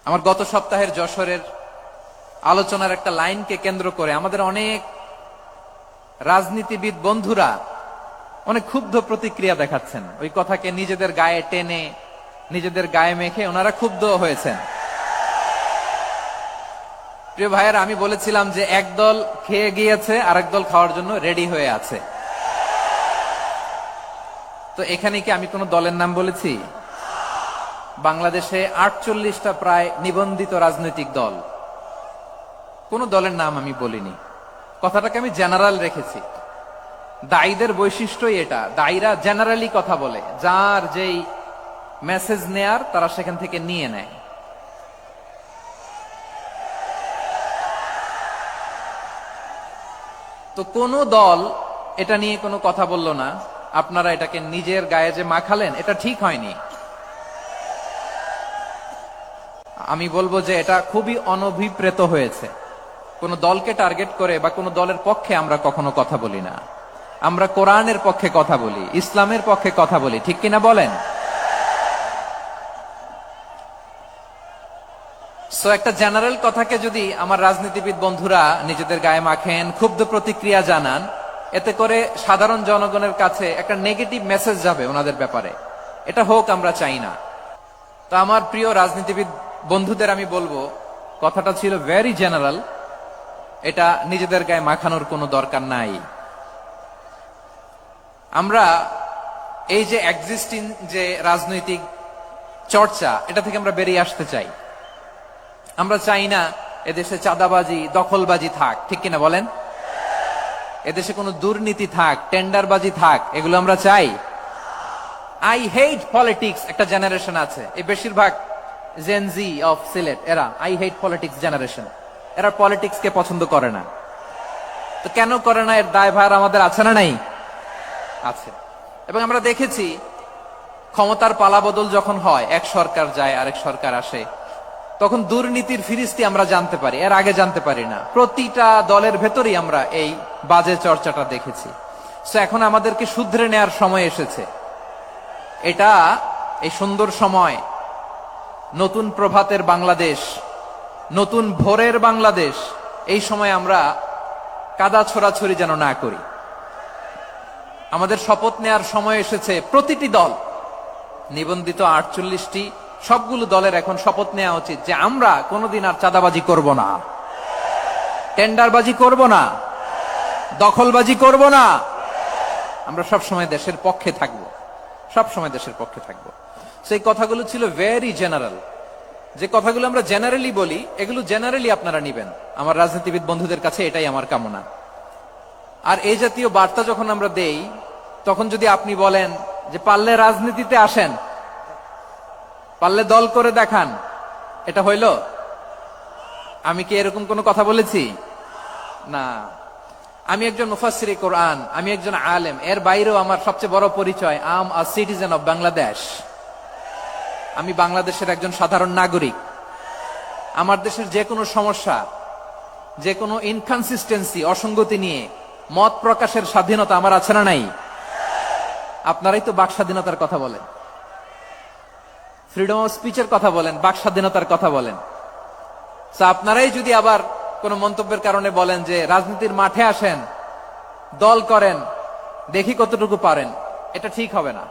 আমার গত সপ্তাহের যশোরের আলোচনার একটা লাইনকে কেন্দ্র করে আমাদের অনেক রাজনীতিবিদ বন্ধুরা অনেক ক্ষুব্ধ প্রতিক্রিয়া দেখাচ্ছেন। ওই কথাকে নিজেদের গায়ে টেনে, নিজেদের গায়ে মেখে ওনারা ক্ষুব্ধ হয়েছেন। প্রিয় ভাইয়েরা, আমি বলেছিলাম যে একদল খেয়ে গিয়েছে, আরেক দল খাওয়ার জন্য রেডি হয়ে আছে। তো এখানে কি আমি কোন দলের নাম বলেছি? বাংলাদেশে 48টা প্রায় নিবন্ধিত রাজনৈতিক দল, কোন দলের নাম আমি বলিনি। কথাটাকে আমি জেনারেল রেখেছি। দায়ীদের বৈশিষ্ট্যই এটা, দায়ীরা জেনারেলি কথা বলে, যার যেই মেসেজ নেয়ার তারা সেখান থেকে নিয়ে নেয়। তো কোন দল এটা নিয়ে কোনো কথা বলল না। আপনারা এটাকে নিজের গায়ে যে মাখালেন, এটা ঠিক হয়নি। আমি বলবো যে এটা খুবই অনভিপ্রেত হয়েছে। কোন দলকে টার্গেট করে বা কোন দলের পক্ষে আমরা কখনো কথা বলি না। আমরা কোরআনের পক্ষে কথা বলি, ইসলামের পক্ষে কথা বলি, ঠিক কিনা বলেন? সো একটা জেনারেল কথাকে যদি আমার রাজনীতিবিদ বন্ধুরা নিজেদের গায়ে মাখেন, ক্ষুব্ধ প্রতিক্রিয়া জানান, এতে করে সাধারণ জনগণের কাছে একটা নেগেটিভ মেসেজ যাবে ওনাদের ব্যাপারে। এটা হোক আমরা চাই না। তো আমার প্রিয় রাজনীতিবিদ বন্ধুদের আমি বলবো, কথাটা ছিল ভেরি জেনারেল, এটা নিজেদের গায়ে মাখানোর কোনো দরকার নাই। আমরা এই যে এক্সিস্টিং যে রাজনৈতিক চর্চা, এটা থেকে আমরা বেরিয়ে আসতে চাই। আমরা চাই না এদেশে চাঁদাবাজি, দখলবাজি থাক, ঠিক কিনা বলেন? এদেশে কোনো দুর্নীতি থাক, টেন্ডারবাজি থাক, এগুলো আমরা চাই। আই হেট পলিটিক্স একটা জেনারেশন আছে, এই বেশিরভাগ জেন জি অফ সিলেট, এরা আই হেট পলিটিক্স জেনারেশন। এরা পলিটিক্স কে পছন্দ করে না। তো কেন করে না, এর দায়ভার আমাদের আছে না নাই? আছে। এবং আমরা দেখেছি ক্ষমতার পালাবদল যখন হয়, এক সরকার যায় আরেক সরকার আসে, তখন দুর্নীতির ফিরিস্তি আমরা জানতে পারি, এর আগে জানতে পারি না। প্রতিটা দলের ভেতরেই আমরা এই বাজে চর্চাটা দেখেছি। সো এখন আমাদেরকে শুধরে নেয়ার সময় এসেছে। এটা এই সুন্দর সময়, নতুন প্রভাতের বাংলাদেশ, নতুন ভোরের বাংলাদেশ, এই সময় আমরা কাদা ছোড়াছড়ি যেন না করি। আমাদের শপথ নেয়ার সময় এসেছে। প্রতিটি দল, নিবন্ধিত 48টি, সবগুলো দলের এখন শপথ নেওয়া উচিত যে আমরা কোনোদিন আর চাঁদাবাজি করব না, টেন্ডারবাজি করব না, দখলবাজি করব না। আমরা সবসময় দেশের পক্ষে থাকব, সবসময় দেশের পক্ষে থাকব। সেই কথাগুলো ছিল ভেরি জেনারেল। যে কথাগুলো আমরা জেনারেলি বলি, এগুলো জেনারেলি আপনারা নিবেন। আমার রাজনীতিবিদ বন্ধুদের কাছে এটাই আমার কামনা। আর এই জাতীয় বার্তা যখন আমরা দেই, তখন যদি আপনি বলেন যে পারলে রাজনীতিতে আসেন, পারলে দল করে দেখান, এটা হইল? আমি কি এরকম কোনো কথা বলেছি? না। আমি একজন মুফাসসিরে কোরআন, আমি একজন আলেম, এর বাইরেও আমার সবচেয়ে বড় পরিচয় আম আ সিটিজেন অফ বাংলাদেশ। আমি বাংলাদেশের একজন সাধারণ নাগরিক। আমার দেশের যে কোনো সমস্যা, যে কোনো ইনকনসিস্টেন্সি, অসঙ্গতি নিয়ে মত প্রকাশের স্বাধীনতা আমার আছে না নাই? আপনারাই তো বাক স্বাধীনতার কথা বলেন, ফ্রিডম অফ স্পিচের কথা বলেন, বাক স্বাধীনতার কথা বলেন। আপনারাই যদি আবার কোন মন্তব্যের কারণে বলেন যে রাজনীতির মাঠে আসেন, দল করেন, দেখি কতটুকু পারেন, এটা ঠিক হবে না।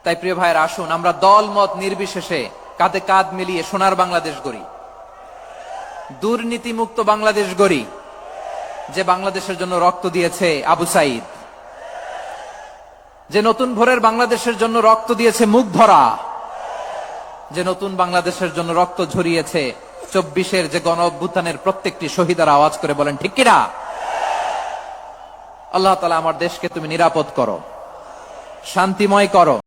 তাই প্রিয় ভাইয়ের, আসুন আমরা দল মত নির্বিশেষে কাঁধে কাঁধ মিলিয়ে সোনার বাংলাদেশ গড়ি, দুর্নীতিমুক্ত বাংলাদেশ গড়ি, যে বাংলাদেশের জন্য রক্ত দিয়েছে আবু সাইদ, যে নতুন ভোরের বাংলাদেশের জন্য রক্ত দিয়েছে মুখ ধরা, যে নতুন বাংলাদেশের জন্য রক্ত ঝরিয়েছে 24-এর যে গণ অভ্যুত্থানের প্রত্যেকটি শহীদার আওয়াজ করে বলেন ঠিক কিনা? আল্লাহ তাআলা আমার দেশকে তুমি নিরাপদ করো, শান্তিময় করো।